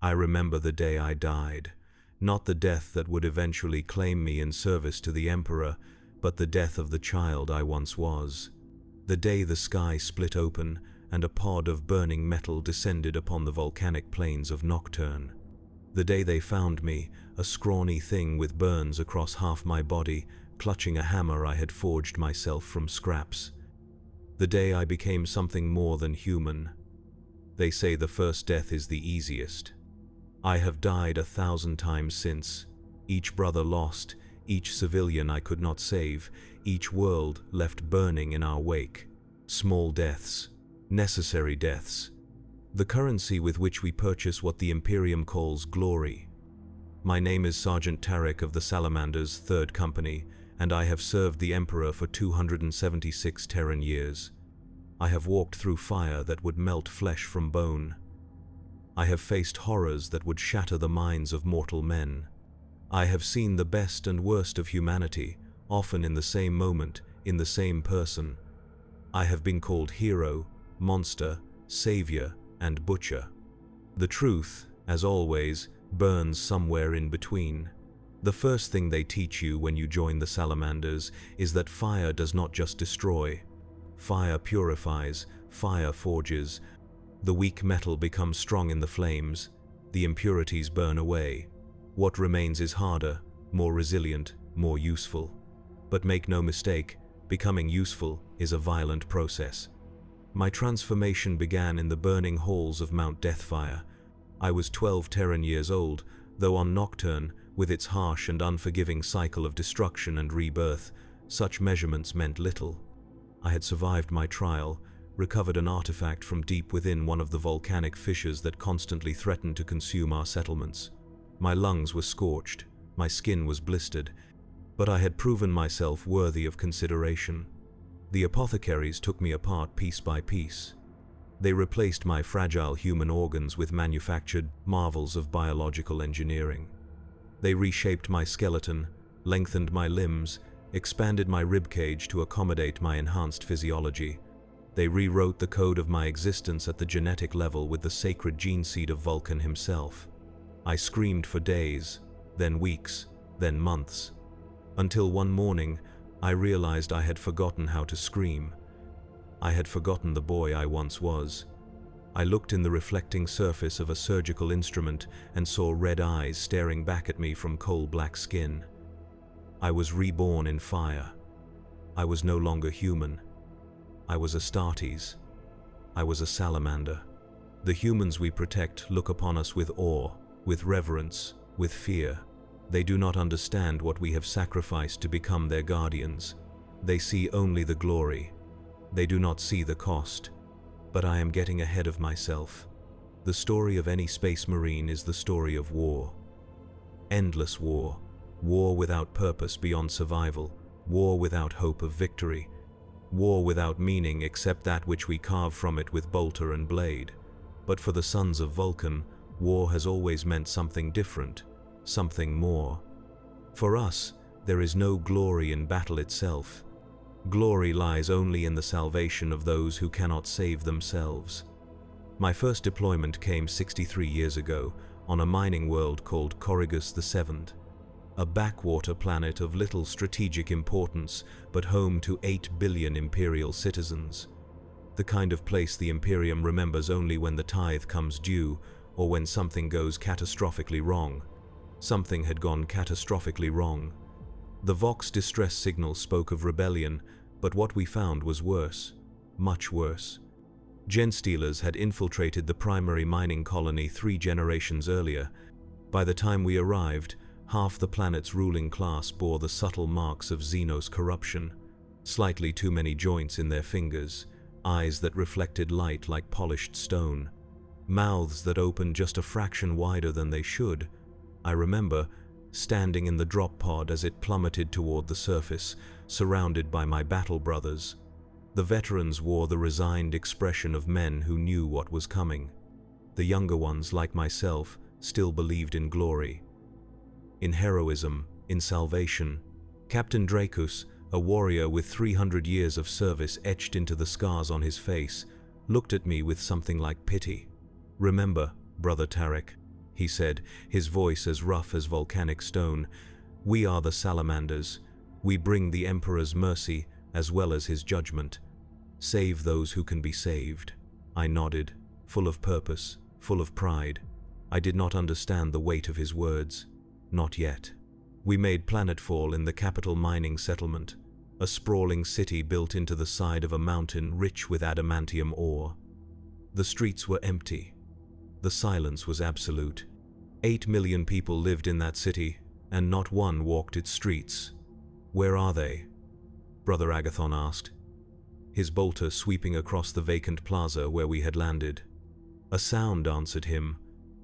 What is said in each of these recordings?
I remember the day I died, not the death that would eventually claim me in service to the Emperor, but the death of the child I once was. The day the sky split open and a pod of burning metal descended upon the volcanic plains of Nocturne. The day they found me, a scrawny thing with burns across half my body, clutching a hammer I had forged myself from scraps. The day I became something more than human. They say the first death is the easiest. I have died 1,000 times since, each brother lost, each civilian I could not save, each world left burning in our wake. Small deaths, necessary deaths, the currency with which we purchase what the Imperium calls glory. My name is Sergeant Tarek of the Salamanders' 3rd Company, and I have served the Emperor for 276 Terran years. I have walked through fire that would melt flesh from bone. I have faced horrors that would shatter the minds of mortal men. I have seen the best and worst of humanity, often in the same moment, in the same person. I have been called hero, monster, savior, and butcher. The truth, as always, burns somewhere in between. The first thing they teach you when you join the Salamanders is that fire does not just destroy. Fire purifies, fire forges. The weak metal becomes strong in the flames, the impurities burn away. What remains is harder, more resilient, more useful. But make no mistake, becoming useful is a violent process. My transformation began in the burning halls of Mount Deathfire. I was 12 Terran years old, though on Nocturne, with its harsh and unforgiving cycle of destruction and rebirth, such measurements meant little. I had survived my trial, recovered an artifact from deep within one of the volcanic fissures that constantly threatened to consume our settlements. My lungs were scorched, my skin was blistered, but I had proven myself worthy of consideration. The apothecaries took me apart piece by piece. They replaced my fragile human organs with manufactured marvels of biological engineering. They reshaped my skeleton, lengthened my limbs, expanded my ribcage to accommodate my enhanced physiology. They rewrote the code of my existence at the genetic level with the sacred gene seed of Vulcan himself. I screamed for days, then weeks, then months, until one morning I realized I had forgotten how to scream. I had forgotten the boy I once was. I looked in the reflecting surface of a surgical instrument and saw red eyes staring back at me from coal-black skin. I was reborn in fire. I was no longer human. I was Astartes. I was a salamander. The humans we protect look upon us with awe, with reverence, with fear. They do not understand what we have sacrificed to become their guardians. They see only the glory. They do not see the cost. But I am getting ahead of myself. The story of any space marine is the story of war. Endless war. War without purpose beyond survival. War without hope of victory. War without meaning except that which we carve from it with bolter and blade. But for the sons of Vulcan, war has always meant something different. Something more. For us, there is no glory in battle itself. Glory lies only in the salvation of those who cannot save themselves. My first deployment came 63 years ago on a mining world called Corrigus VII, a backwater planet of little strategic importance but home to 8 billion Imperial citizens. The kind of place the Imperium remembers only when the tithe comes due or when something goes catastrophically wrong. Something had gone catastrophically wrong. The Vox distress signal spoke of rebellion, but what we found was worse, much worse. Genstealers had infiltrated the primary mining colony 3 generations earlier. By the time we arrived, half the planet's ruling class bore the subtle marks of Xenos corruption. Slightly too many joints in their fingers, eyes that reflected light like polished stone, mouths that opened just a fraction wider than they should. I remember standing in the drop pod as it plummeted toward the surface, surrounded by my battle brothers. The veterans wore the resigned expression of men who knew what was coming. The younger ones, like myself, still believed in glory, in heroism, in salvation. Captain Dracus, a warrior with 300 years of service etched into the scars on his face, looked at me with something like pity. "Remember, Brother Tarek," he said, his voice as rough as volcanic stone. "We are the Salamanders. We bring the Emperor's mercy as well as his judgment. Save those who can be saved." I nodded, full of purpose, full of pride. I did not understand the weight of his words. Not yet. We made planetfall in the capital mining settlement, a sprawling city built into the side of a mountain rich with adamantium ore. The streets were empty. The silence was absolute. 8 million people lived in that city, and not one walked its streets. "Where are they?" Brother Agathon asked, his bolter sweeping across the vacant plaza where we had landed. A sound answered him,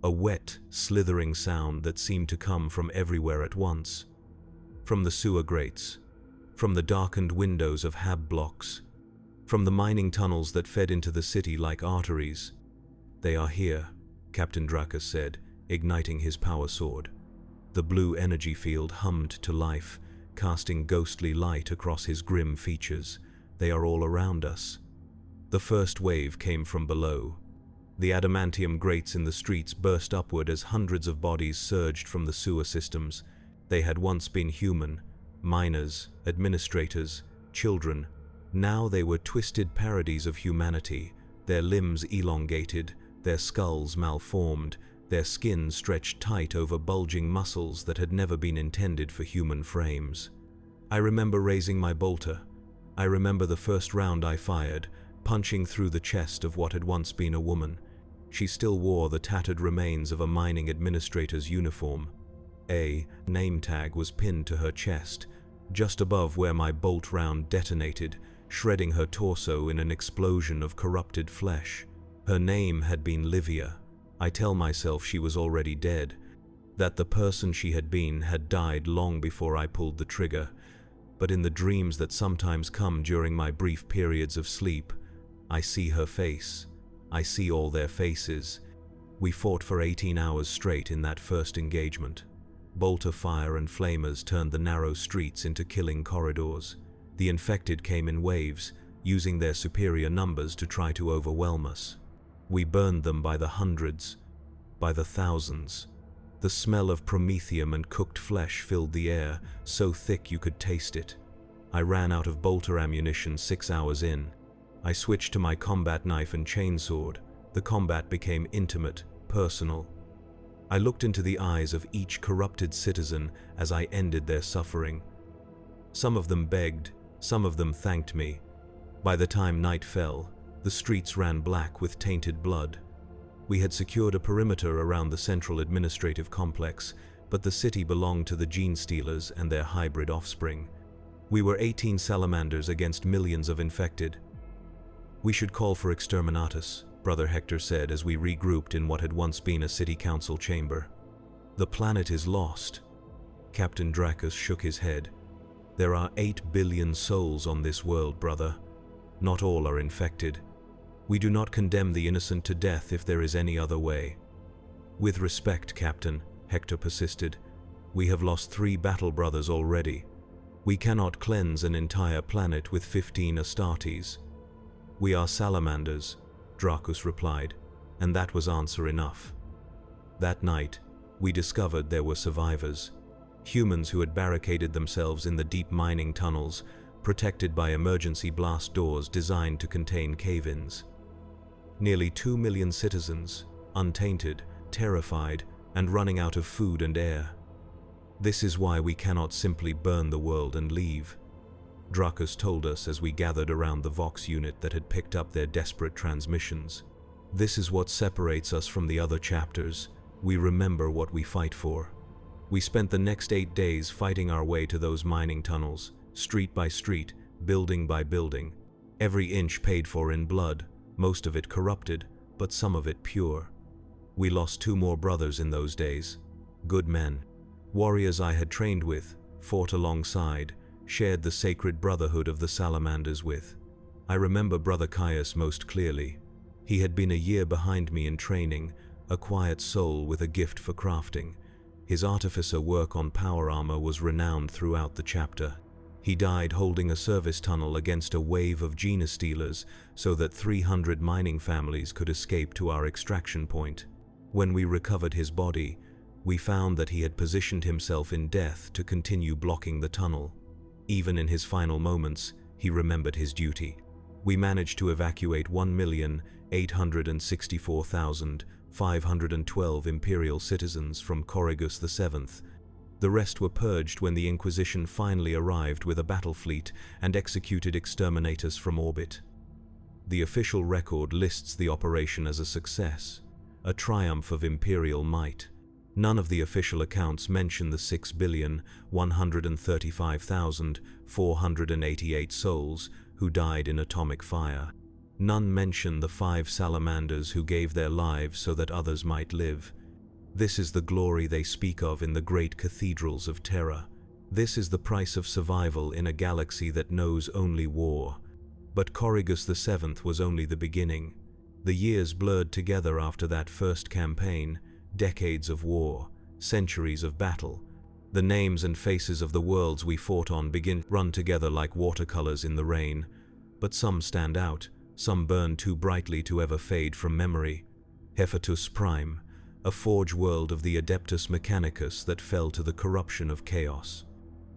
a wet, slithering sound that seemed to come from everywhere at once. From the sewer grates, from the darkened windows of hab blocks, from the mining tunnels that fed into the city like arteries. "They are here," Captain Dracus said, igniting his power sword. The blue energy field hummed to life, casting ghostly light across his grim features. "They are all around us." The first wave came from below. The adamantium grates in the streets burst upward as hundreds of bodies surged from the sewer systems. They had once been human, miners, administrators, children. Now they were twisted parodies of humanity, their limbs elongated, their skulls malformed, their skin stretched tight over bulging muscles that had never been intended for human frames. I remember raising my bolter. I remember the first round I fired, punching through the chest of what had once been a woman. She still wore the tattered remains of a mining administrator's uniform. A name tag was pinned to her chest, just above where my bolt round detonated, shredding her torso in an explosion of corrupted flesh. Her name had been Livia. I tell myself she was already dead, that the person she had been had died long before I pulled the trigger. But in the dreams that sometimes come during my brief periods of sleep, I see her face. I see all their faces. We fought for 18 hours straight in that first engagement. Bolter fire and flamers turned the narrow streets into killing corridors. The infected came in waves, using their superior numbers to try to overwhelm us. We burned them by the hundreds, by the thousands. The smell of promethium and cooked flesh filled the air, so thick you could taste it. I ran out of bolter ammunition 6 hours in. I switched to my combat knife and chainsword. The combat became intimate, personal. I looked into the eyes of each corrupted citizen as I ended their suffering. Some of them begged, some of them thanked me. By the time night fell, the streets ran black with tainted blood. We had secured a perimeter around the central administrative complex, but the city belonged to the gene stealers and their hybrid offspring. We were 18 salamanders against millions of infected. "We should call for exterminatus," Brother Hector said as we regrouped in what had once been a city council chamber. "The planet is lost." Captain Dracus shook his head. "There are 8 billion souls on this world, brother. Not all are infected. We do not condemn the innocent to death if there is any other way." "With respect, Captain," Hector persisted, "we have lost 3 battle brothers already. We cannot cleanse an entire planet with 15 Astartes." "We are salamanders," Dracus replied, and that was answer enough. That night, we discovered there were survivors. Humans who had barricaded themselves in the deep mining tunnels, protected by emergency blast doors designed to contain cave-ins. Nearly 2 million citizens, untainted, terrified, and running out of food and air. This is why we cannot simply burn the world and leave. Dracus told us as we gathered around the Vox unit that had picked up their desperate transmissions. This is what separates us from the other chapters. We remember what we fight for. We spent the next 8 days fighting our way to those mining tunnels, street by street, building by building. Every inch paid for in blood, most of it corrupted, but some of it pure. We lost 2 more brothers in those days. Good men. Warriors I had trained with, fought alongside, shared the sacred brotherhood of the Salamanders with. I remember Brother Caius most clearly. He had been a year behind me in training, a quiet soul with a gift for crafting. His artificer work on power armor was renowned throughout the chapter. He died holding a service tunnel against a wave of gene stealers so that 300 mining families could escape to our extraction point. When we recovered his body, we found that he had positioned himself in death to continue blocking the tunnel. Even in his final moments, he remembered his duty. We managed to evacuate 1,864,512 Imperial citizens from Corrigus VII. The rest were purged when the Inquisition finally arrived with a battle fleet and executed exterminators from orbit. The official record lists the operation as a success, a triumph of Imperial might. None of the official accounts mention the 6,135,488 souls who died in atomic fire. None mention the 5 Salamanders who gave their lives so that others might live. This is the glory they speak of in the great cathedrals of terror. This is the price of survival in a galaxy that knows only war. But Corrigus VII was only the beginning. The years blurred together after that first campaign, decades of war, centuries of battle. The names and faces of the worlds we fought on begin to run together like watercolors in the rain. But some stand out, some burn too brightly to ever fade from memory. Hephaestus Prime, a forge world of the Adeptus Mechanicus that fell to the corruption of chaos.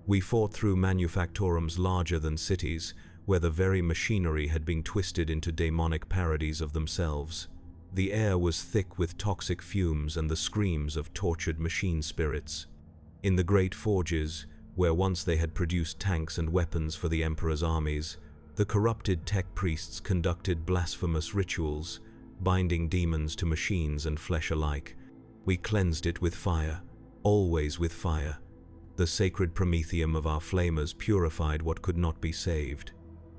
We fought through manufactorums larger than cities, where the very machinery had been twisted into demonic parodies of themselves. The air was thick with toxic fumes and the screams of tortured machine spirits. In the great forges, where once they had produced tanks and weapons for the Emperor's armies, the corrupted tech priests conducted blasphemous rituals, binding demons to machines and flesh alike. We cleansed it with fire, always with fire. The sacred promethium of our flamers purified what could not be saved.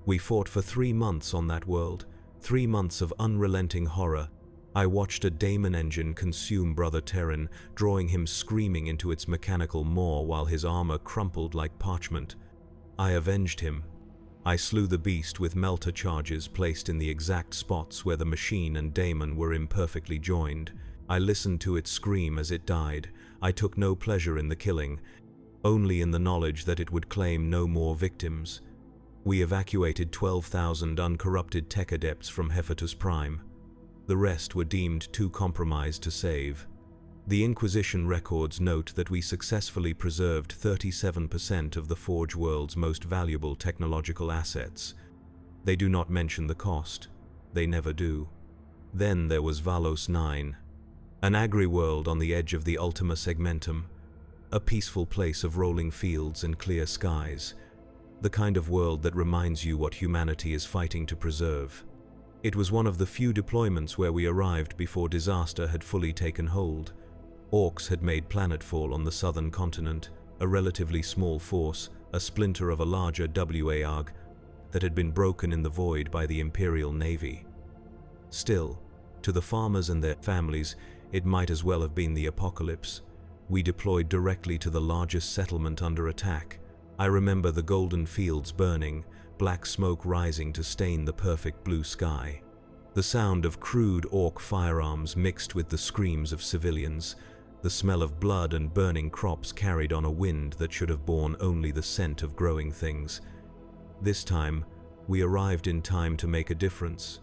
We fought for 3 months on that world, 3 months of unrelenting horror. I watched a daemon engine consume Brother Terran, drawing him screaming into its mechanical maw while his armor crumpled like parchment. I avenged him. I slew the beast with melter charges placed in the exact spots where the machine and daemon were imperfectly joined. I listened to it scream as it died. I took no pleasure in the killing, only in the knowledge that it would claim no more victims. We evacuated 12,000 uncorrupted tech adepts from Hephaestus Prime. The rest were deemed too compromised to save. The Inquisition records note that we successfully preserved 37% of the Forge world's most valuable technological assets. They do not mention the cost. They never do. Then there was Valos 9, an agri-world on the edge of the Ultima Segmentum, a peaceful place of rolling fields and clear skies, the kind of world that reminds you what humanity is fighting to preserve. It was one of the few deployments where we arrived before disaster had fully taken hold. Orcs had made planetfall on the southern continent, a relatively small force, a splinter of a larger WARG that had been broken in the void by the Imperial Navy. Still, to the farmers and their families, it might as well have been the apocalypse. We deployed directly to the largest settlement under attack. I remember the golden fields burning, black smoke rising to stain the perfect blue sky. The sound of crude orc firearms mixed with the screams of civilians, the smell of blood and burning crops carried on a wind that should have borne only the scent of growing things. This time, we arrived in time to make a difference.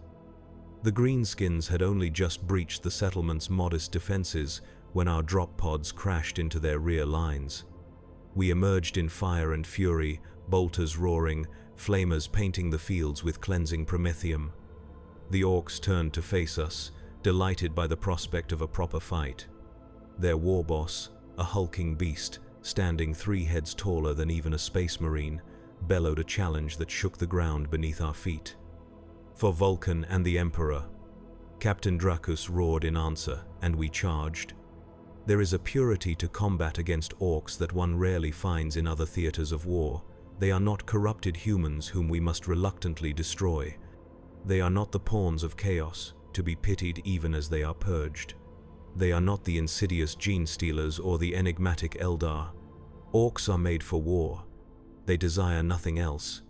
The greenskins had only just breached the settlement's modest defenses when our drop pods crashed into their rear lines. We emerged in fire and fury, bolters roaring, flamers painting the fields with cleansing promethium. The orcs turned to face us, delighted by the prospect of a proper fight. Their war boss, a hulking beast, standing 3 heads taller than even a space marine, bellowed a challenge that shook the ground beneath our feet. For Vulcan and the Emperor, Captain Dracus roared in answer, and we charged. There is a purity to combat against orcs that one rarely finds in other theaters of war. They are not corrupted humans whom we must reluctantly destroy. They are not the pawns of chaos, to be pitied even as they are purged. They are not the insidious gene stealers or the enigmatic Eldar. Orcs are made for war. They desire nothing else.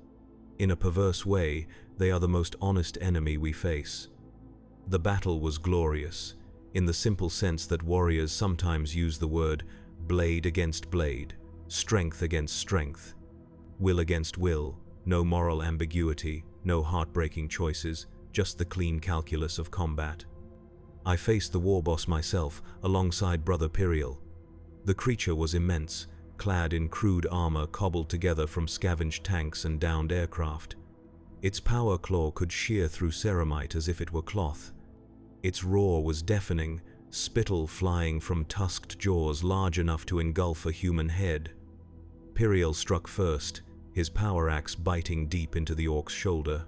In a perverse way, they are the most honest enemy we face. The battle was glorious, in the simple sense that warriors sometimes use the word blade against blade, strength against strength, will against will, no moral ambiguity, no heartbreaking choices, just the clean calculus of combat. I faced the war boss myself, alongside Brother Imperial. The creature was immense, clad in crude armor cobbled together from scavenged tanks and downed aircraft. Its power claw could shear through ceramite as if it were cloth. Its roar was deafening, spittle flying from tusked jaws large enough to engulf a human head. Imperial struck first, his power axe biting deep into the orc's shoulder.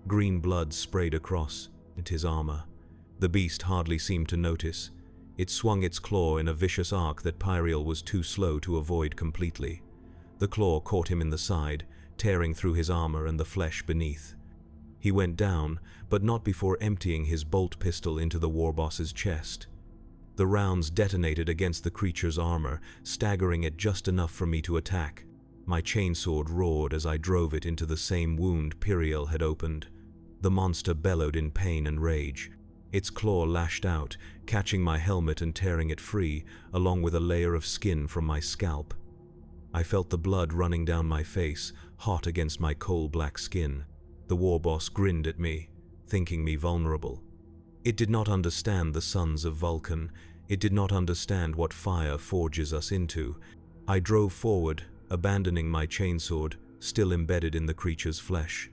Green blood sprayed across his armor. The beast hardly seemed to notice. It swung its claw in a vicious arc that Imperial was too slow to avoid completely. The claw caught him in the side, tearing through his armor and the flesh beneath. He went down, but not before emptying his bolt pistol into the warboss's chest. The rounds detonated against the creature's armor, staggering it just enough for me to attack. My chainsword roared as I drove it into the same wound Imperial had opened. The monster bellowed in pain and rage. Its claw lashed out, catching my helmet and tearing it free, along with a layer of skin from my scalp. I felt the blood running down my face, hot against my coal-black skin. The warboss grinned at me, thinking me vulnerable. It did not understand the sons of Vulcan. It did not understand what fire forges us into. I drove forward, abandoning my chainsword, still embedded in the creature's flesh.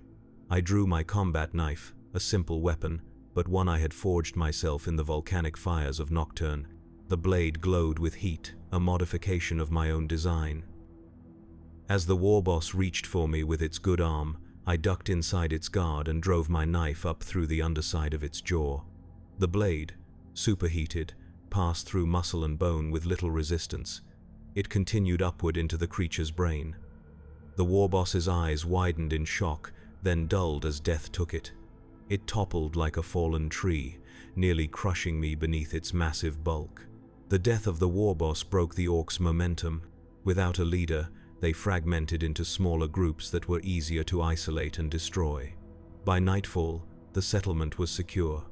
I drew my combat knife, a simple weapon, but one I had forged myself in the volcanic fires of Nocturne. The blade glowed with heat, a modification of my own design. As the warboss reached for me with its good arm, I ducked inside its guard and drove my knife up through the underside of its jaw. The blade, superheated, passed through muscle and bone with little resistance. It continued upward into the creature's brain. The warboss's eyes widened in shock, then dulled as death took it. It toppled like a fallen tree, nearly crushing me beneath its massive bulk. The death of the warboss broke the orcs' momentum. Without a leader, they fragmented into smaller groups that were easier to isolate and destroy. By nightfall, the settlement was secure.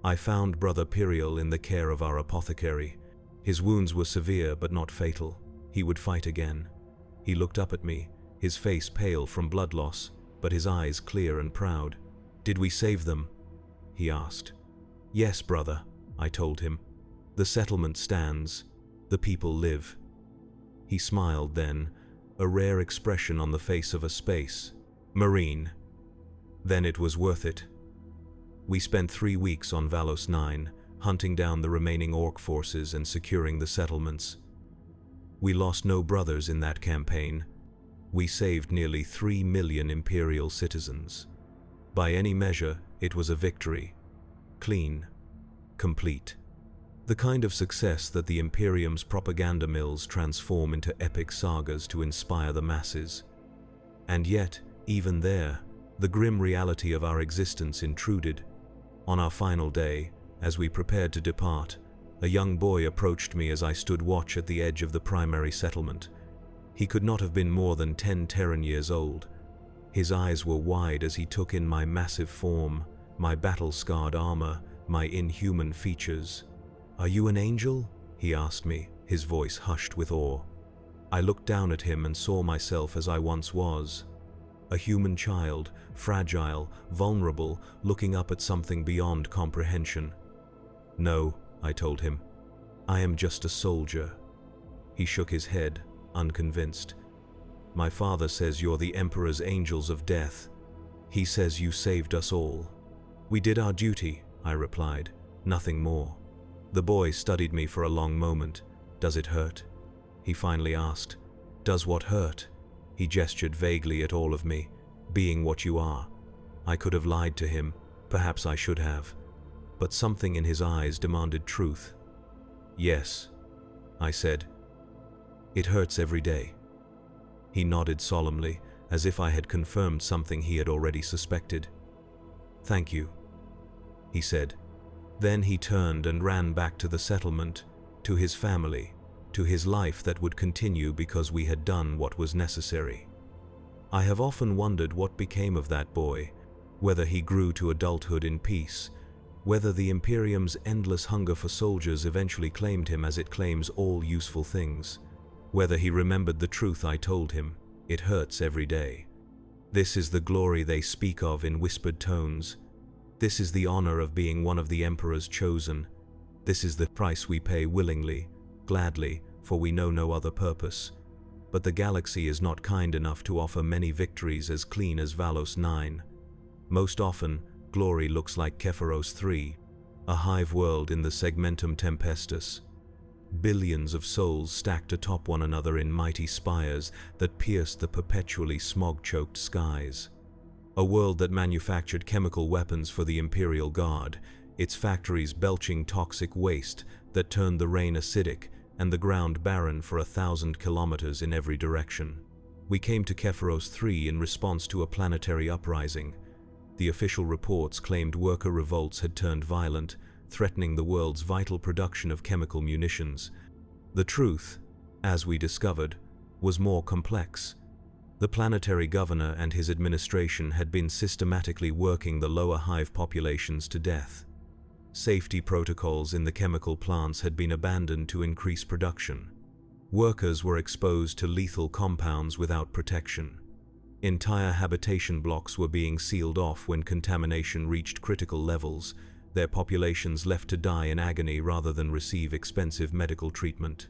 I found Brother Imperial in the care of our apothecary. His wounds were severe but not fatal. He would fight again. He looked up at me, his face pale from blood loss, but his eyes clear and proud. "Did we save them?" he asked. "Yes, brother," I told him. "The settlement stands. The people live." He smiled then, a rare expression on the face of a space marine. "Then it was worth it." We spent 3 weeks on Valos 9, hunting down the remaining orc forces and securing the settlements. We lost no brothers in that campaign. We saved nearly 3 million Imperial citizens. By any measure, it was a victory. Clean. Complete. The kind of success that the Imperium's propaganda mills transform into epic sagas to inspire the masses. And yet, even there, the grim reality of our existence intruded. On our final day, as we prepared to depart, a young boy approached me as I stood watch at the edge of the primary settlement. He could not have been more than 10 Terran years old. His eyes were wide as he took in my massive form, my battle-scarred armor, my inhuman features. "Are you an angel?" he asked me, his voice hushed with awe. I looked down at him and saw myself as I once was. A human child, fragile, vulnerable, looking up at something beyond comprehension. "No," I told him. "I am just a soldier." He shook his head, unconvinced. "My father says you're the Emperor's angels of death. He says you saved us all." "We did our duty," I replied, "nothing more." The boy studied me for a long moment. "Does it hurt?" he finally asked. "Does what hurt?" He gestured vaguely at all of me. "Being what you are." I could have lied to him, perhaps I should have, but something in his eyes demanded truth. "Yes," I said. "It hurts every day." He nodded solemnly, as if I had confirmed something he had already suspected. "Thank you," he said. Then he turned and ran back to the settlement, to his family, to his life that would continue because we had done what was necessary. I have often wondered what became of that boy, whether he grew to adulthood in peace, whether the Imperium's endless hunger for soldiers eventually claimed him as it claims all useful things, whether he remembered the truth I told him: it hurts every day. This is the glory they speak of in whispered tones. This is the honor of being one of the Emperor's chosen. This is the price we pay willingly, gladly, for we know no other purpose. But the galaxy is not kind enough to offer many victories as clean as Valos 9. Most often, glory looks like Kepharos 3, a hive world in the Segmentum Tempestus. Billions of souls stacked atop one another in mighty spires that pierced the perpetually smog-choked skies. A world that manufactured chemical weapons for the Imperial Guard, its factories belching toxic waste that turned the rain acidic and the ground barren for 1,000 kilometers in every direction. We came to Kepharos 3 in response to a planetary uprising. The official reports claimed worker revolts had turned violent, threatening the world's vital production of chemical munitions. The truth, as we discovered, was more complex. The planetary governor and his administration had been systematically working the lower hive populations to death. Safety protocols in the chemical plants had been abandoned to increase production. Workers were exposed to lethal compounds without protection. Entire habitation blocks were being sealed off when contamination reached critical levels, their populations left to die in agony rather than receive expensive medical treatment.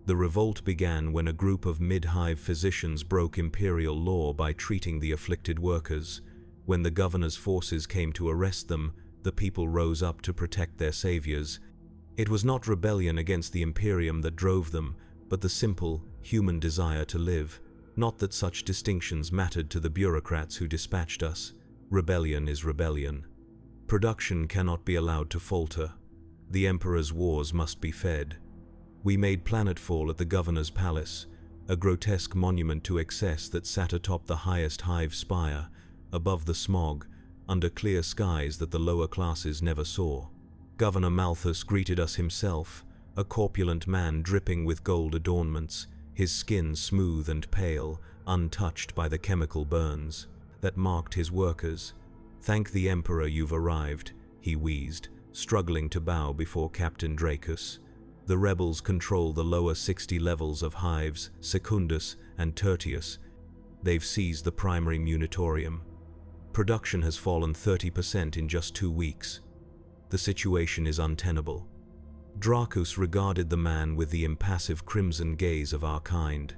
The revolt began when a group of mid-hive physicians broke imperial law by treating the afflicted workers. When the governor's forces came to arrest them, the people rose up to protect their saviors. It was not rebellion against the Imperium that drove them, but the simple, human desire to live. Not that such distinctions mattered to the bureaucrats who dispatched us. Rebellion is rebellion. Production cannot be allowed to falter. The Emperor's wars must be fed. We made planetfall at the governor's palace, a grotesque monument to excess that sat atop the highest hive spire, above the smog, under clear skies that the lower classes never saw. Governor Malthus greeted us himself, a corpulent man dripping with gold adornments, his skin smooth and pale, untouched by the chemical burns that marked his workers. "Thank the Emperor you've arrived," he wheezed, struggling to bow before Captain Dracus. "The rebels control the lower 60 levels of hives, Secundus and Tertius. They've seized the primary munitorium. Production has fallen 30% in just 2 weeks. The situation is untenable." Dracus regarded the man with the impassive crimson gaze of our kind.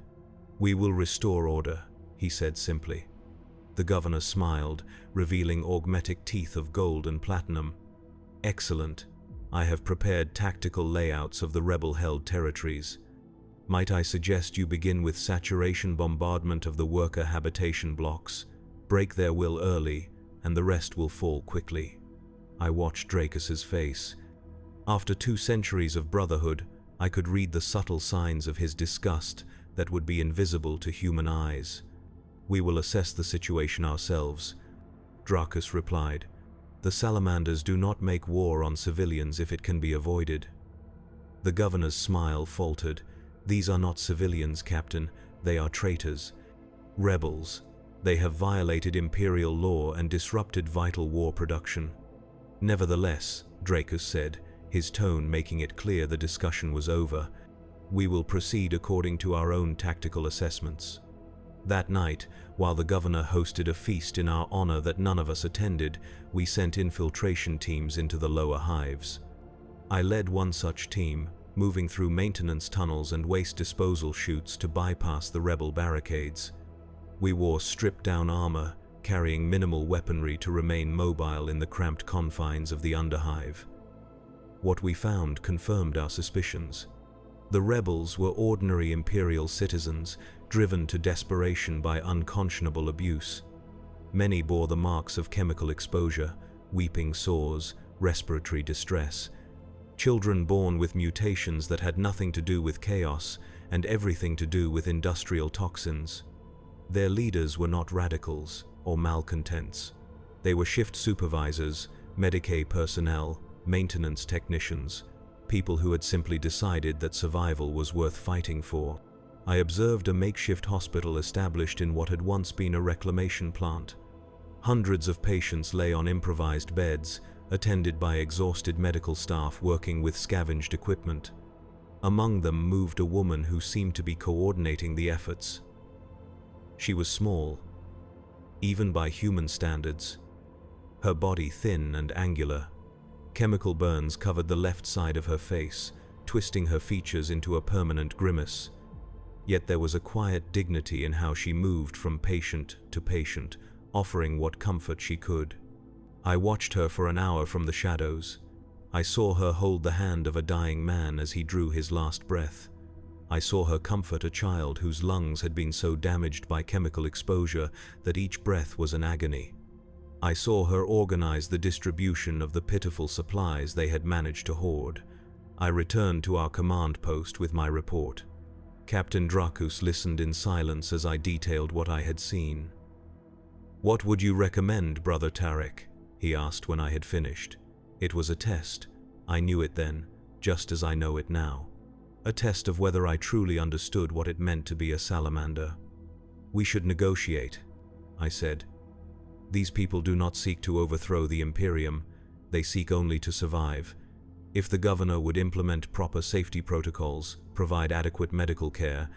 "We will restore order," he said simply. The governor smiled, revealing augmetic teeth of gold and platinum. "Excellent. I have prepared tactical layouts of the rebel-held territories. Might I suggest you begin with saturation bombardment of the worker habitation blocks? Break their will early, and the rest will fall quickly." I watched Dracus's face. After 2 centuries of brotherhood, I could read the subtle signs of his disgust that would be invisible to human eyes. "We will assess the situation ourselves," Dracus replied. "The Salamanders do not make war on civilians if it can be avoided." The governor's smile faltered. "These are not civilians, Captain. They are traitors. Rebels. They have violated imperial law and disrupted vital war production." "Nevertheless," Dracus said, his tone making it clear the discussion was over, "we will proceed according to our own tactical assessments." That night, while the governor hosted a feast in our honor that none of us attended, we sent infiltration teams into the lower hives. I led one such team, moving through maintenance tunnels and waste disposal chutes to bypass the rebel barricades. We wore stripped-down armor, carrying minimal weaponry to remain mobile in the cramped confines of the underhive. What we found confirmed our suspicions. The rebels were ordinary imperial citizens, driven to desperation by unconscionable abuse. Many bore the marks of chemical exposure, weeping sores, respiratory distress. Children born with mutations that had nothing to do with chaos and everything to do with industrial toxins. Their leaders were not radicals or malcontents. They were shift supervisors, Medicaid personnel, maintenance technicians, people who had simply decided that survival was worth fighting for. I observed a makeshift hospital established in what had once been a reclamation plant. Hundreds of patients lay on improvised beds, attended by exhausted medical staff working with scavenged equipment. Among them moved a woman who seemed to be coordinating the efforts. She was small, even by human standards. her body thin and angular. Chemical burns covered the left side of her face, twisting her features into a permanent grimace. Yet there was a quiet dignity in how she moved from patient to patient, offering what comfort she could. I watched her for an hour from the shadows. I saw her hold the hand of a dying man as he drew his last breath. I saw her comfort a child whose lungs had been so damaged by chemical exposure that each breath was an agony. I saw her organize the distribution of the pitiful supplies they had managed to hoard. I returned to our command post with my report. Captain Dracus listened in silence as I detailed what I had seen. "What would you recommend, Brother Tarek?" he asked when I had finished. It was a test. I knew it then, just as I know it now. A test of whether I truly understood what it meant to be a salamander. "We should negotiate," I said. "These people do not seek to overthrow the Imperium, they seek only to survive. If the governor would implement proper safety protocols, provide adequate medical care,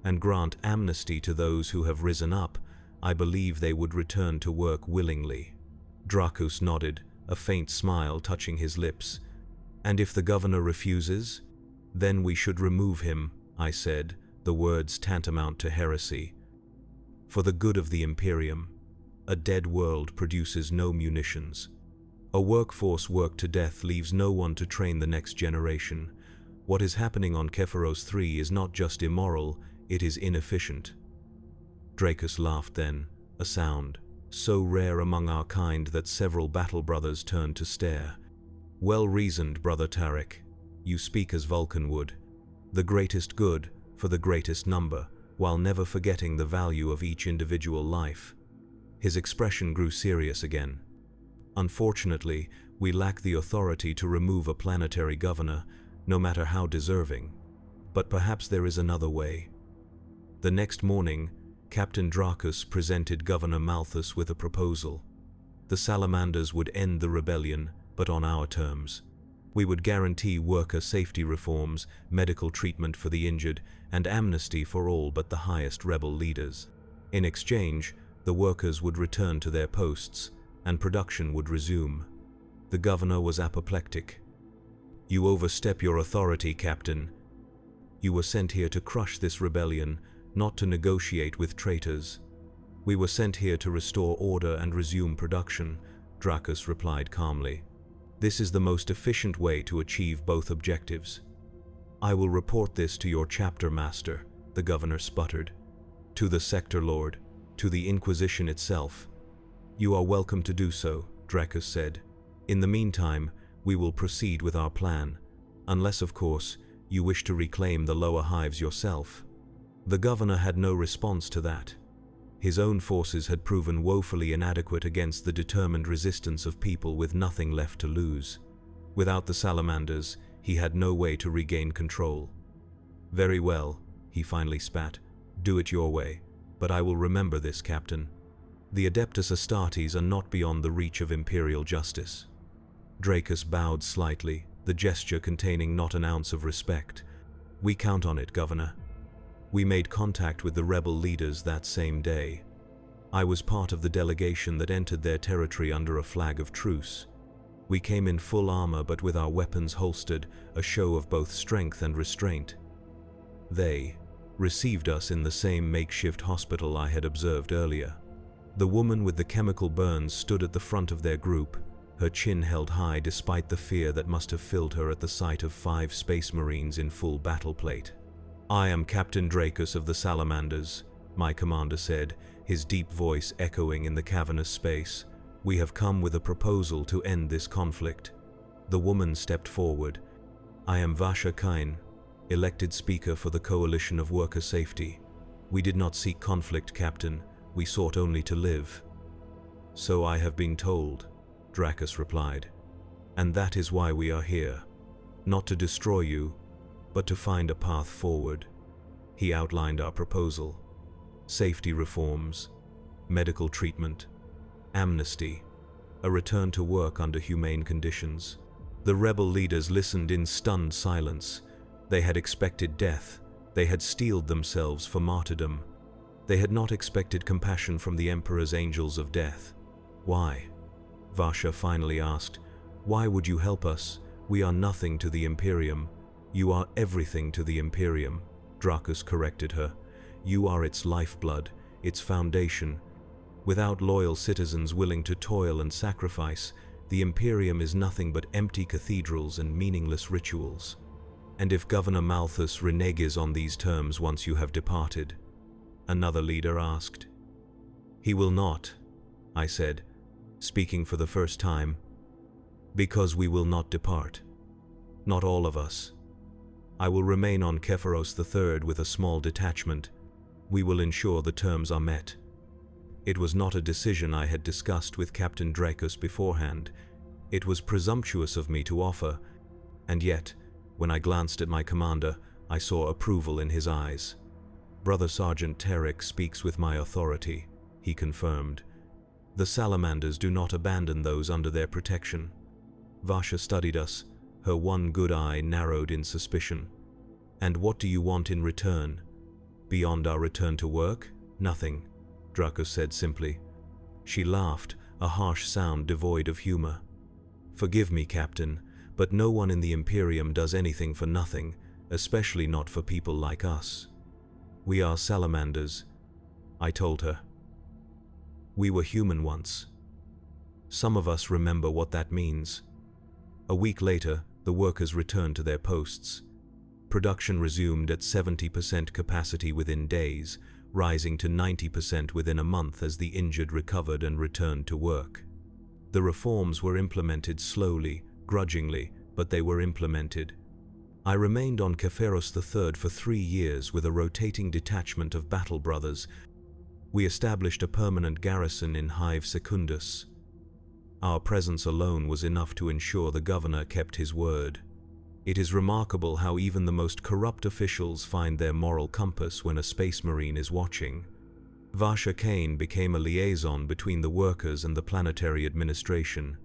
and grant amnesty to those who have risen up, I believe they would return to work willingly." Dracus nodded, a faint smile touching his lips. "And if the governor refuses? Then we should remove him," I said, the words tantamount to heresy. "For the good of the Imperium. A dead world produces no munitions. A workforce worked to death leaves no one to train the next generation. What is happening on Kepharos 3 is not just immoral, it is inefficient." Dracus laughed then, a sound so rare among our kind that several battle brothers turned to stare. "Well reasoned, Brother Tarek. You speak as Vulcan would. The greatest good for the greatest number, while never forgetting the value of each individual life." His expression grew serious again. "Unfortunately, we lack the authority to remove a planetary governor, no matter how deserving. But perhaps there is another way." The next morning, Captain Dracus presented Governor Malthus with a proposal. The Salamanders would end the rebellion, but on our terms. We would guarantee worker safety reforms, medical treatment for the injured, and amnesty for all but the highest rebel leaders. In exchange, the workers would return to their posts, and production would resume. The governor was apoplectic. "You overstep your authority, Captain. You were sent here to crush this rebellion, not to negotiate with traitors." "We were sent here to restore order and resume production," Dracus replied calmly. "This is the most efficient way to achieve both objectives." "I will report this to your chapter master," the governor sputtered. "To the sector lord, to the Inquisition itself." "You are welcome to do so," Dracus said. "In the meantime, we will proceed with our plan, unless, of course, you wish to reclaim the lower hives yourself." The governor had no response to that. His own forces had proven woefully inadequate against the determined resistance of people with nothing left to lose. Without the Salamanders, he had no way to regain control. "Very well," he finally spat. "Do it your way, but I will remember this, Captain. The Adeptus Astartes are not beyond the reach of imperial justice." Dracus bowed slightly, the gesture containing not an ounce of respect. "We count on it, Governor." We made contact with the rebel leaders that same day. I was part of the delegation that entered their territory under a flag of truce. We came in full armor but with our weapons holstered, a show of both strength and restraint. They received us in the same makeshift hospital I had observed earlier. The woman with the chemical burns stood at the front of their group, her chin held high despite the fear that must have filled her at the sight of 5 space marines in full battle plate. "I am Captain Dracus of the Salamanders," my commander said, his deep voice echoing in the cavernous space. "We have come with a proposal to end this conflict." The woman stepped forward. "I am Vasha Kain, elected speaker for the Coalition of Worker Safety. We did not seek conflict, Captain. We sought only to live." "So I have been told," Dracus replied. "And that is why we are here. Not to destroy you, but to find a path forward." He outlined our proposal. Safety reforms, medical treatment, amnesty, a return to work under humane conditions. The rebel leaders listened in stunned silence. They had expected death. They had steeled themselves for martyrdom. They had not expected compassion from the Emperor's angels of death. Why? Varsha finally asked. "Why would you help us? We are nothing to the Imperium." "You are everything to the Imperium," Dracus corrected her. "You are its lifeblood, its foundation. Without loyal citizens willing to toil and sacrifice, the Imperium is nothing but empty cathedrals and meaningless rituals. And if Governor Malthus reneges on these terms once you have departed?" another leader asked. "He will not," I said, speaking for the first time. "Because we will not depart. Not all of us. I will remain on Kepharos III with a small detachment. We will ensure the terms are met." It was not a decision I had discussed with Captain Dracus beforehand. It was presumptuous of me to offer, and yet, when I glanced at my commander, I saw approval in his eyes. "Brother Sergeant Tarek speaks with my authority," he confirmed. "The Salamanders do not abandon those under their protection." Varsha studied us, her one good eye narrowed in suspicion. "And what do you want in return?" "Beyond our return to work? Nothing," Dracus said simply. She laughed, a harsh sound devoid of humor. "Forgive me, Captain, but no one in the Imperium does anything for nothing, especially not for people like us. We are Salamanders," I told her. "We were human once. Some of us remember what that means." A week later, the workers returned to their posts. Production resumed at 70% capacity within days, rising to 90% within a month as the injured recovered and returned to work. The reforms were implemented slowly, grudgingly, but they were implemented. I remained on Kepharos III for 3 years with a rotating detachment of battle brothers. We established a permanent garrison in Hive Secundus. Our presence alone was enough to ensure the governor kept his word. It is remarkable how even the most corrupt officials find their moral compass when a space marine is watching. Varsha Kane became a liaison between the workers and the planetary administration.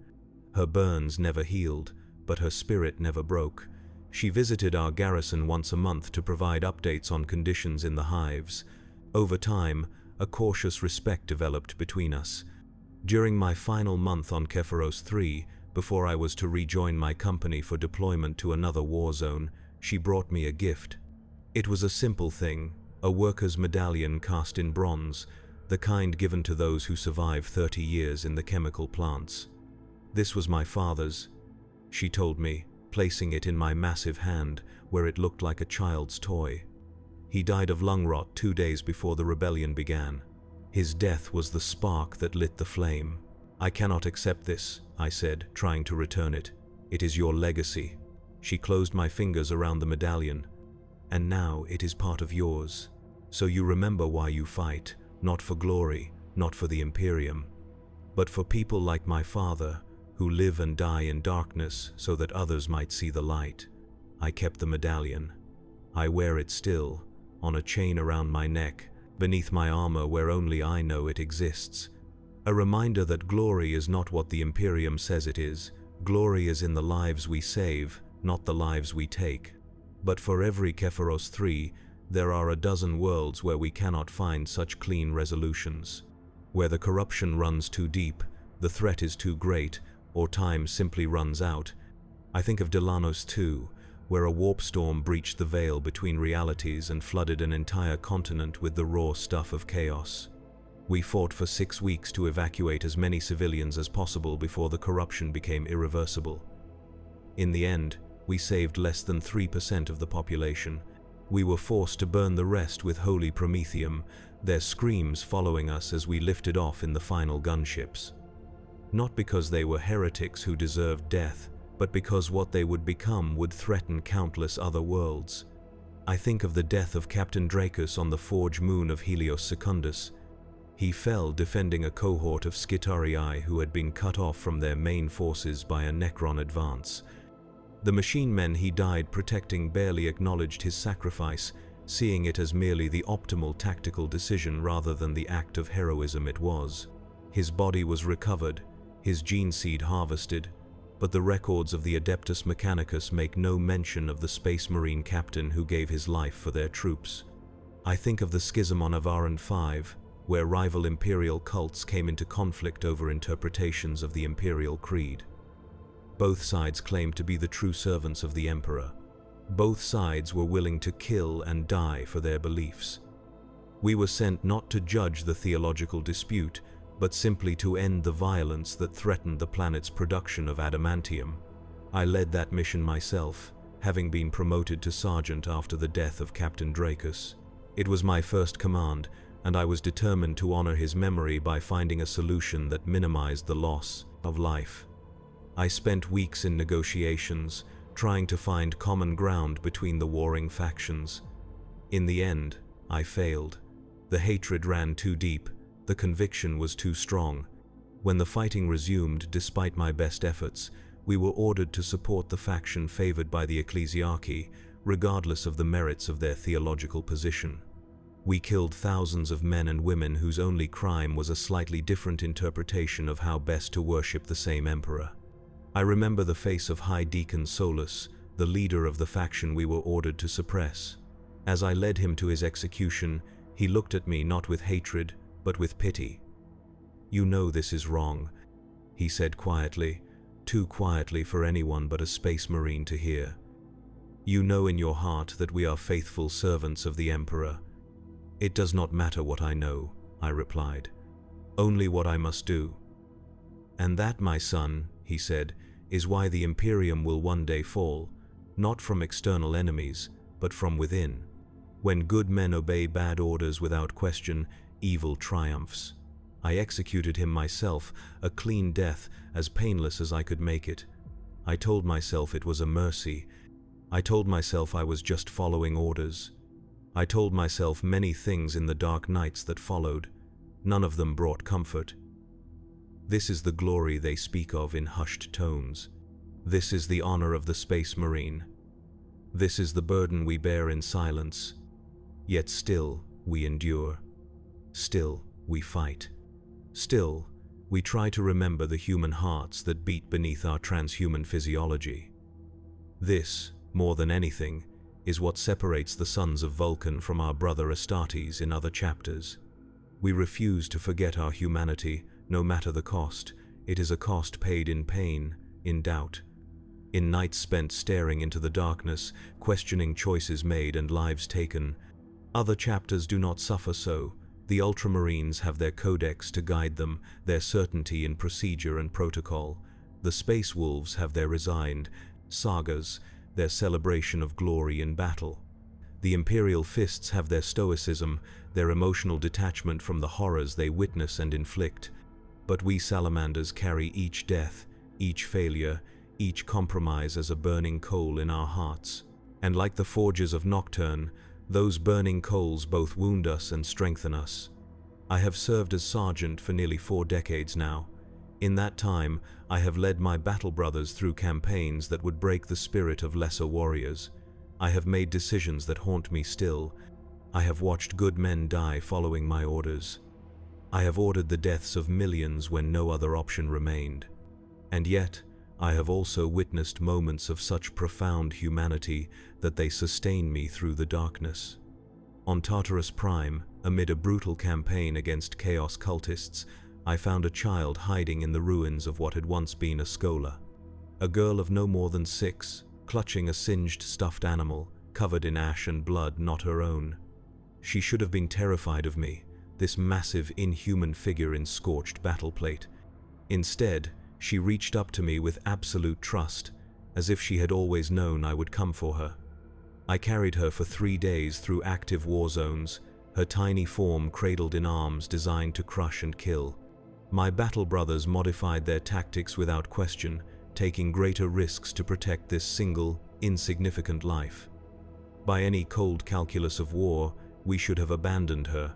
Her burns never healed, but her spirit never broke. She visited our garrison once a month to provide updates on conditions in the hives. Over time, a cautious respect developed between us. During my final month on Kepharos III, before I was to rejoin my company for deployment to another war zone, she brought me a gift. It was a simple thing, a worker's medallion cast in bronze, the kind given to those who survive 30 years in the chemical plants. "This was my father's," she told me, placing it in my massive hand, where it looked like a child's toy. "He died of lung rot 2 days before the rebellion began. His death was the spark that lit the flame." "I cannot accept this," I said, trying to return it. "It is your legacy." She closed my fingers around the medallion. "And now it is part of yours. So you remember why you fight, not for glory, not for the Imperium, but for people like my father, who live and die in darkness so that others might see the light." I kept the medallion. I wear it still, on a chain around my neck, beneath my armor where only I know it exists. A reminder that glory is not what the Imperium says it is. Glory is in the lives we save, not the lives we take. But for every Kepharos III, there are a dozen worlds where we cannot find such clean resolutions. Where the corruption runs too deep, the threat is too great, or time simply runs out. I think of Delanos II, where a warp storm breached the veil between realities and flooded an entire continent with the raw stuff of chaos. We fought for 6 weeks to evacuate as many civilians as possible before the corruption became irreversible. In the end, we saved less than 3% of the population. We were forced to burn the rest with holy promethium, their screams following us as we lifted off in the final gunships. Not because they were heretics who deserved death, but because what they would become would threaten countless other worlds. I think of the death of Captain Dracus on the forge moon of Helios Secundus. He fell defending a cohort of Skitarii who had been cut off from their main forces by a Necron advance. The machine men he died protecting barely acknowledged his sacrifice, seeing it as merely the optimal tactical decision rather than the act of heroism it was. His body was recovered, his gene seed harvested, but the records of the Adeptus Mechanicus make no mention of the Space Marine captain who gave his life for their troops. I think of the schism on Avaran 5, where rival imperial cults came into conflict over interpretations of the imperial creed. Both sides claimed to be the true servants of the emperor. Both sides were willing to kill and die for their beliefs. We were sent not to judge the theological dispute, but simply to end the violence that threatened the planet's production of adamantium. I led that mission myself, having been promoted to sergeant after the death of Captain Dracus. It was my first command, and I was determined to honor his memory by finding a solution that minimized the loss of life. I spent weeks in negotiations, trying to find common ground between the warring factions. In the end, I failed. The hatred ran too deep, the conviction was too strong. When the fighting resumed, despite my best efforts, we were ordered to support the faction favored by the ecclesiarchy, regardless of the merits of their theological position. We killed thousands of men and women whose only crime was a slightly different interpretation of how best to worship the same emperor. I remember the face of High Deacon Solus, the leader of the faction we were ordered to suppress. As I led him to his execution, he looked at me not with hatred, but with pity. "You know this is wrong," he said quietly, too quietly for anyone but a space marine to hear. "You know in your heart that we are faithful servants of the Emperor." "It does not matter what I know," I replied. "Only what I must do." "And that, my son," he said, "is why the Imperium will one day fall, not from external enemies, but from within. When good men obey bad orders without question, evil triumphs. I executed him myself, a clean death, as painless as I could make it. I told myself it was a mercy. I told myself I was just following orders. I told myself many things in the dark nights that followed. None of them brought comfort. This is the glory they speak of in hushed tones. This is the honor of the Space Marine. This is the burden we bear in silence. Yet still we endure. Still we fight. Still, we try to remember the human hearts that beat beneath our transhuman physiology. This, more than anything, is what separates the sons of Vulcan from our brother Astartes in other chapters. We refuse to forget our humanity, no matter the cost. It is a cost paid in pain, in doubt, in nights spent staring into the darkness, questioning choices made and lives taken. Other chapters do not suffer so. The Ultramarines have their codex to guide them, their certainty in procedure and protocol. The Space Wolves have their resigned sagas, their celebration of glory in battle. The Imperial Fists have their stoicism, their emotional detachment from the horrors they witness and inflict. But we Salamanders carry each death, each failure, each compromise as a burning coal in our hearts. And like the forges of Nocturne, those burning coals both wound us and strengthen us. I have served as sergeant for nearly 4 decades now. In that time, I have led my battle brothers through campaigns that would break the spirit of lesser warriors. I have made decisions that haunt me still. I have watched good men die following my orders. I have ordered the deaths of millions when no other option remained. And yet, I have also witnessed moments of such profound humanity that they sustain me through the darkness. On Tartarus Prime, amid a brutal campaign against Chaos cultists, I found a child hiding in the ruins of what had once been a schola. A girl of no more than 6, clutching a singed stuffed animal, covered in ash and blood not her own. She should have been terrified of me, this massive, inhuman figure in scorched battleplate. Instead, she reached up to me with absolute trust, as if she had always known I would come for her. I carried her for 3 days through active war zones, her tiny form cradled in arms designed to crush and kill. My battle brothers modified their tactics without question, taking greater risks to protect this single, insignificant life. By any cold calculus of war, we should have abandoned her.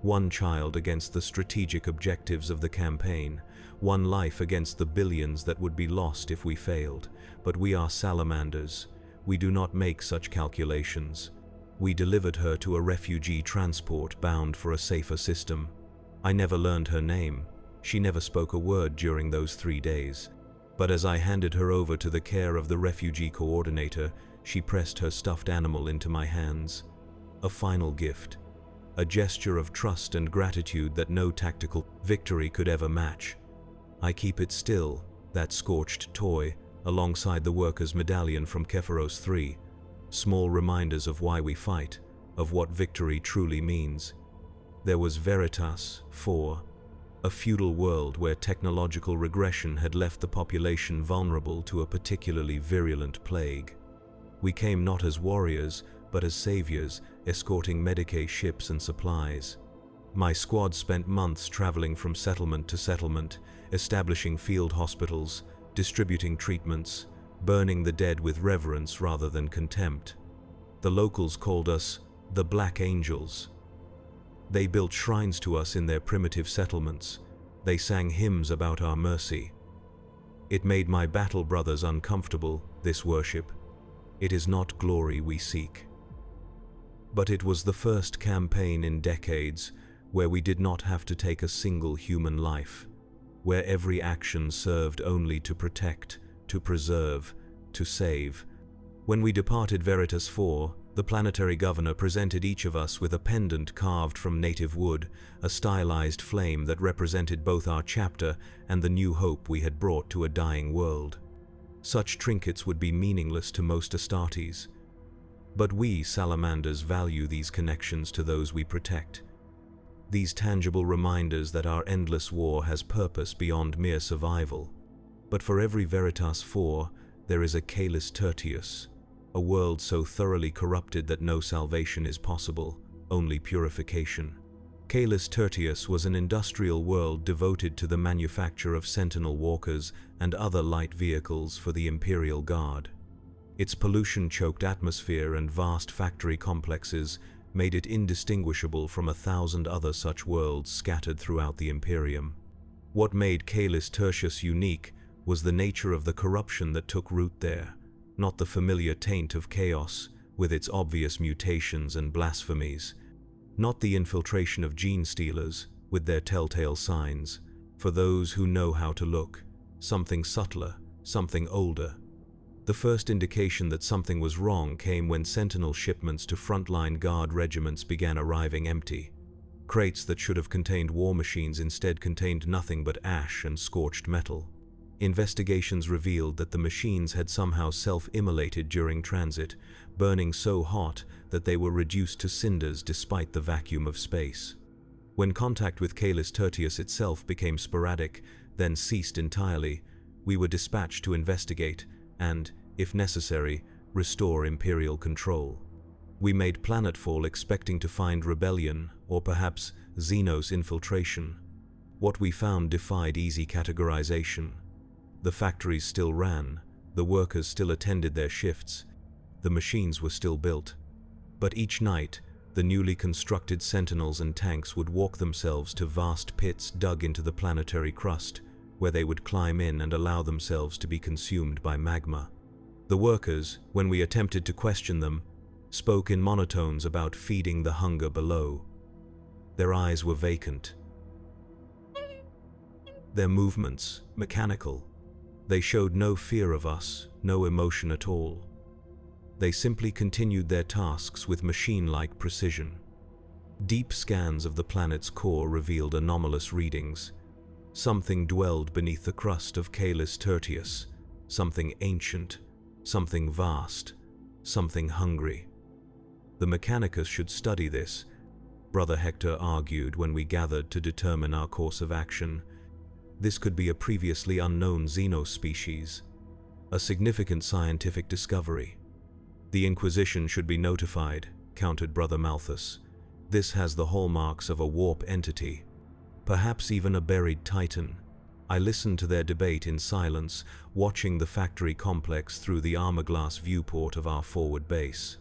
One child against the strategic objectives of the campaign, one life against the billions that would be lost if we failed. But we are Salamanders. We do not make such calculations. We delivered her to a refugee transport bound for a safer system. I never learned her name. She never spoke a word during those 3 days. But as I handed her over to the care of the refugee coordinator, she pressed her stuffed animal into my hands. A final gift. a gesture of trust and gratitude that no tactical victory could ever match. I keep it still, that scorched toy, alongside the worker's medallion from Kepharos 3, small reminders of why we fight, of what victory truly means. There was Veritas 4, a feudal world where technological regression had left the population vulnerable to a particularly virulent plague. We came not as warriors, but as saviors, escorting Medicae ships and supplies. My squad spent months traveling from settlement to settlement, establishing field hospitals, distributing treatments, burning the dead with reverence rather than contempt. The locals called us the Black Angels. They built shrines to us in their primitive settlements. They sang hymns about our mercy. It made my battle brothers uncomfortable, this worship. It is not glory we seek. But it was the first campaign in decades where we did not have to take a single human life, where every action served only to protect, to preserve, to save. When we departed Veritas 4, the planetary governor presented each of us with a pendant carved from native wood, a stylized flame that represented both our chapter and the new hope we had brought to a dying world. Such trinkets would be meaningless to most Astartes. But we, Salamanders, value these connections to those we protect. These tangible reminders that our endless war has purpose beyond mere survival. But for every Veritas 4, there is a Caelus Tertius, a world so thoroughly corrupted that no salvation is possible, only purification. Caelus Tertius was an industrial world devoted to the manufacture of sentinel walkers and other light vehicles for the Imperial Guard. Its pollution-choked atmosphere and vast factory complexes made it indistinguishable from 1,000 other such worlds scattered throughout the Imperium. What made Caelus Tertius unique was the nature of the corruption that took root there, not the familiar taint of chaos with its obvious mutations and blasphemies, not the infiltration of gene stealers with their telltale signs. For those who know how to look, something subtler, something older. The first indication that something was wrong came when sentinel shipments to frontline guard regiments began arriving empty. Crates that should have contained war machines instead contained nothing but ash and scorched metal. Investigations revealed that the machines had somehow self-immolated during transit, burning so hot that they were reduced to cinders despite the vacuum of space. When contact with Caelus Tertius itself became sporadic, then ceased entirely, we were dispatched to investigate and, if necessary, restore Imperial control. We made planetfall expecting to find rebellion or perhaps Xenos infiltration. What we found defied easy categorization. The factories still ran, the workers still attended their shifts, the machines were still built. But each night, the newly constructed sentinels and tanks would walk themselves to vast pits dug into the planetary crust, where they would climb in and allow themselves to be consumed by magma. The workers, when we attempted to question them, spoke in monotones about feeding the hunger below. Their eyes were vacant. Their movements, mechanical. They showed no fear of us, no emotion at all. They simply continued their tasks with machine-like precision. Deep scans of the planet's core revealed anomalous readings. Something dwelled beneath the crust of Caelus Tertius, something ancient, something vast, something hungry. The Mechanicus should study this, Brother Hector argued when we gathered to determine our course of action. This could be a previously unknown Xenos species, a significant scientific discovery. The Inquisition should be notified, countered Brother Malthus. This has the hallmarks of a warp entity, perhaps even a buried titan. I listened to their debate in silence, watching the factory complex through the armor-glass viewport of our forward base.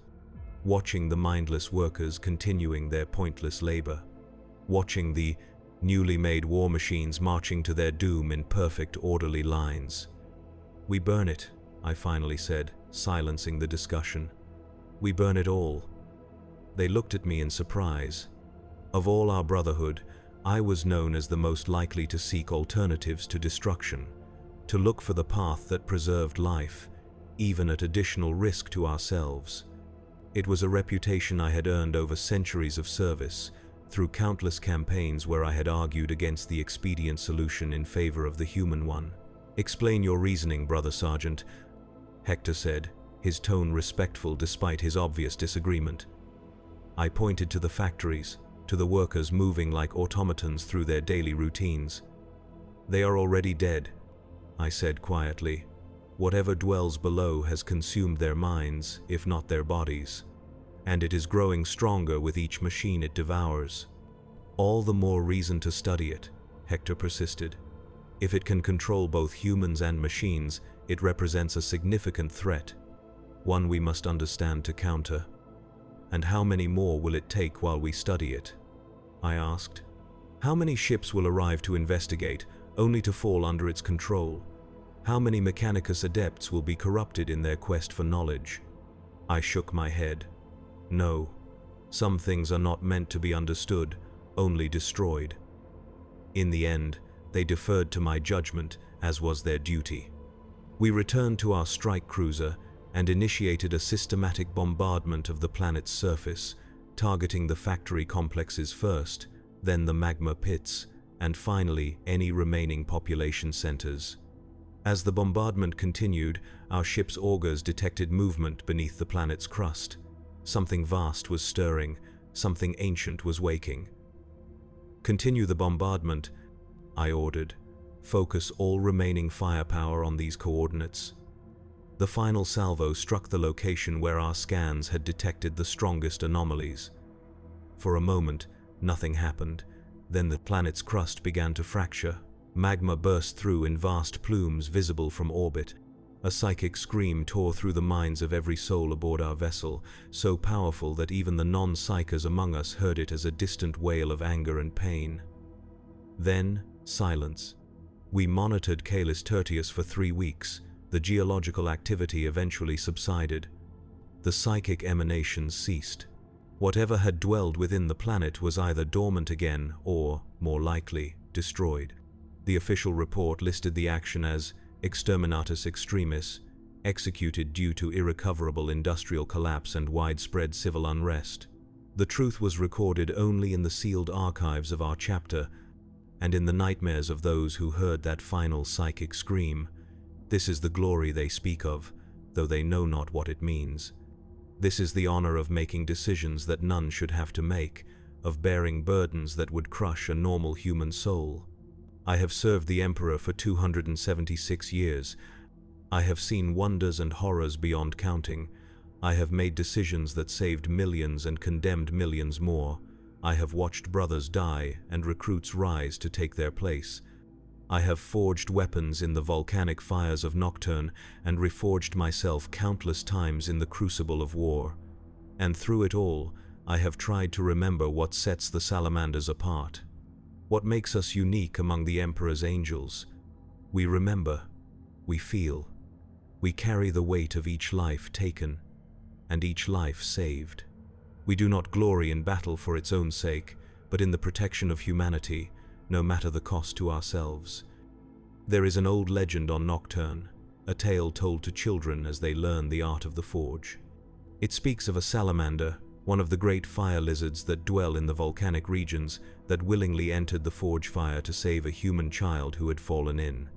Watching the mindless workers continuing their pointless labor. Watching the newly made war machines marching to their doom in perfect orderly lines. "We burn it," I finally said, silencing the discussion. "We burn it all." They looked at me in surprise. Of all our brotherhood, I was known as the most likely to seek alternatives to destruction, to look for the path that preserved life, even at additional risk to ourselves. It was a reputation I had earned over centuries of service, through countless campaigns where I had argued against the expedient solution in favor of the human one. "Explain your reasoning, Brother Sergeant," Hector said, his tone respectful despite his obvious disagreement. I pointed to the factories, to the workers moving like automatons through their daily routines. "They are already dead," I said quietly. "Whatever dwells below has consumed their minds, if not their bodies. And it is growing stronger with each machine it devours." "All the more reason to study it," Hector persisted. "If it can control both humans and machines, it represents a significant threat, one we must understand to counter." "And how many more will it take while we study it?" I asked. "How many ships will arrive to investigate, only to fall under its control? How many Mechanicus adepts will be corrupted in their quest for knowledge?" I shook my head. "No, some things are not meant to be understood, only destroyed." In the end, they deferred to my judgment, as was their duty. We returned to our strike cruiser and initiated a systematic bombardment of the planet's surface, targeting the factory complexes first, then the magma pits, and finally any remaining population centers. As the bombardment continued, our ship's augers detected movement beneath the planet's crust. Something vast was stirring, something ancient was waking. "Continue the bombardment," I ordered. "Focus all remaining firepower on these coordinates." The final salvo struck the location where our scans had detected the strongest anomalies. For a moment, nothing happened. Then the planet's crust began to fracture. Magma burst through in vast plumes visible from orbit. A psychic scream tore through the minds of every soul aboard our vessel, so powerful that even the non-psychers among us heard it as a distant wail of anger and pain. Then, silence. We monitored Caelus Tertius for 3 weeks. The geological activity eventually subsided. The psychic emanations ceased. Whatever had dwelled within the planet was either dormant again or, more likely, destroyed. The official report listed the action as exterminatus extremis, executed due to irrecoverable industrial collapse and widespread civil unrest. The truth was recorded only in the sealed archives of our chapter, and in the nightmares of those who heard that final psychic scream. This is the glory they speak of, though they know not what it means. This is the honor of making decisions that none should have to make, of bearing burdens that would crush a normal human soul. I have served the Emperor for 276 years. I have seen wonders and horrors beyond counting. I have made decisions that saved millions and condemned millions more. I have watched brothers die and recruits rise to take their place. I have forged weapons in the volcanic fires of Nocturne and reforged myself countless times in the crucible of war. And through it all, I have tried to remember what sets the Salamanders apart. What makes us unique among the Emperor's angels? We remember, we feel, we carry the weight of each life taken, and each life saved. We do not glory in battle for its own sake, but in the protection of humanity, no matter the cost to ourselves. There is an old legend on Nocturne, a tale told to children as they learn the art of the forge. It speaks of a salamander, one of the great fire lizards that dwell in the volcanic regions, that willingly entered the forge fire to save a human child who had fallen in.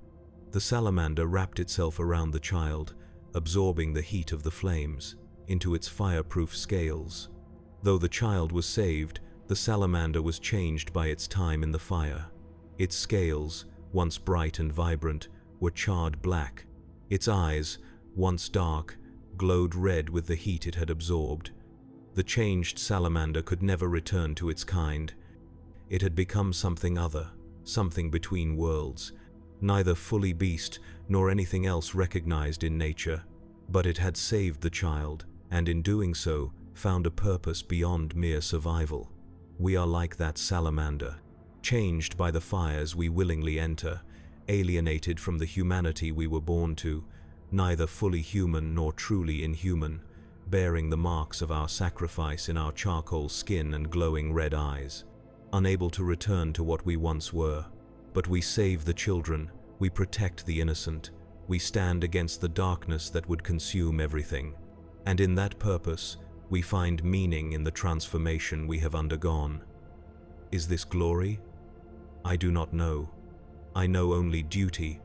The salamander wrapped itself around the child, absorbing the heat of the flames into its fireproof scales. Though the child was saved, the salamander was changed by its time in the fire. Its scales, once bright and vibrant, were charred black. Its eyes, once dark, glowed red with the heat it had absorbed. The changed salamander could never return to its kind. It had become something other, something between worlds, neither fully beast nor anything else recognized in nature. But it had saved the child, and in doing so, found a purpose beyond mere survival. We are like that salamander, changed by the fires we willingly enter, alienated from the humanity we were born to, neither fully human nor truly inhuman, bearing the marks of our sacrifice in our charcoal skin and glowing red eyes, unable to return to what we once were. But we save the children, we protect the innocent, we stand against the darkness that would consume everything. And in that purpose, we find meaning in the transformation we have undergone. Is this glory? I do not know. I know only duty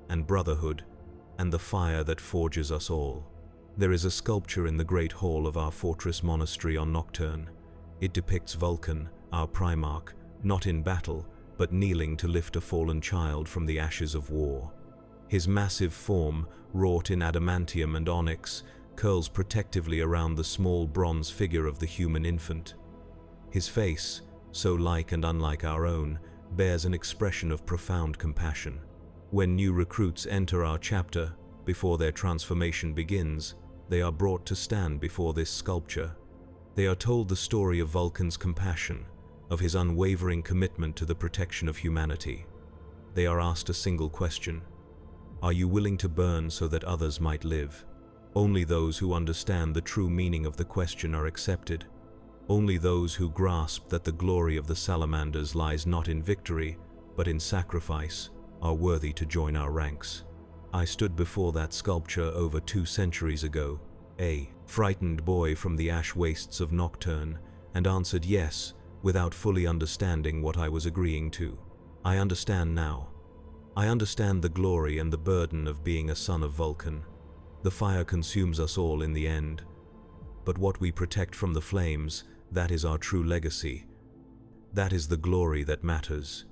and brotherhood and the fire that forges us all. There is a sculpture in the great hall of our fortress monastery on Nocturne. It depicts Vulcan, our Primarch, not in battle, but kneeling to lift a fallen child from the ashes of war. His massive form, wrought in adamantium and onyx, curls protectively around the small bronze figure of the human infant. His face, so like and unlike our own, bears an expression of profound compassion. When new recruits enter our chapter, before their transformation begins, they are brought to stand before this sculpture. They are told the story of Vulcan's compassion, of his unwavering commitment to the protection of humanity. They are asked a single question: are you willing to burn so that others might live? Only those who understand the true meaning of the question are accepted. Only those who grasp that the glory of the Salamanders lies not in victory, but in sacrifice, are worthy to join our ranks. I stood before that sculpture over 2 centuries ago, a frightened boy from the ash wastes of Nocturne, and answered yes, without fully understanding what I was agreeing to. I understand now. I understand the glory and the burden of being a son of Vulcan. The fire consumes us all in the end. But what we protect from the flames, that is our true legacy. That is the glory that matters.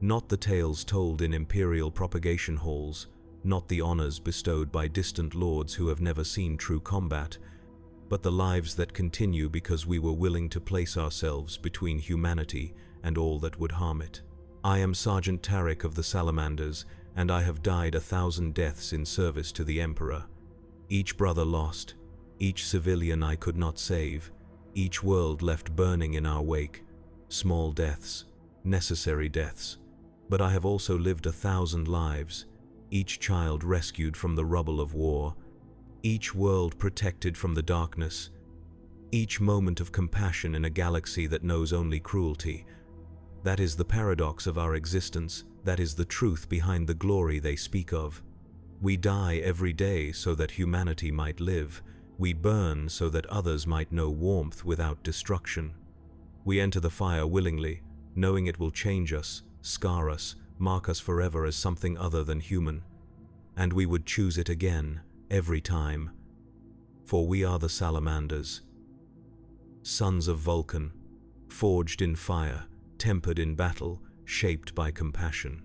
Not the tales told in imperial propagation halls, not the honors bestowed by distant lords who have never seen true combat, but the lives that continue because we were willing to place ourselves between humanity and all that would harm it. I am Sergeant Tarek of the Salamanders, and I have died 1,000 deaths in service to the Emperor. Each brother lost, each civilian I could not save, each world left burning in our wake. Small deaths, necessary deaths. But I have also lived 1,000 lives, each child rescued from the rubble of war, each world protected from the darkness, each moment of compassion in a galaxy that knows only cruelty. That is the paradox of our existence, that is the truth behind the glory they speak of. We die every day so that humanity might live. We burn so that others might know warmth without destruction. We enter the fire willingly, knowing it will change us, scar us, mark us forever as something other than human. And we would choose it again, every time. For we are the Salamanders, sons of Vulcan, forged in fire, tempered in battle, shaped by compassion.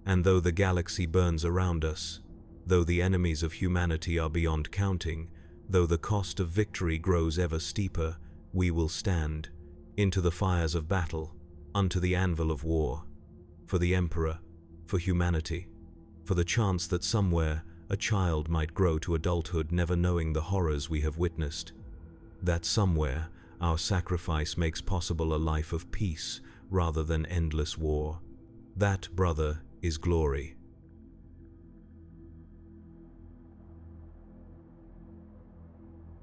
And though the galaxy burns around us, though the enemies of humanity are beyond counting, though the cost of victory grows ever steeper, we will stand into the fires of battle, unto the anvil of war, for the Emperor, for humanity, for the chance that somewhere a child might grow to adulthood never knowing the horrors we have witnessed. That somewhere our sacrifice makes possible a life of peace rather than endless war. That, brother, is glory.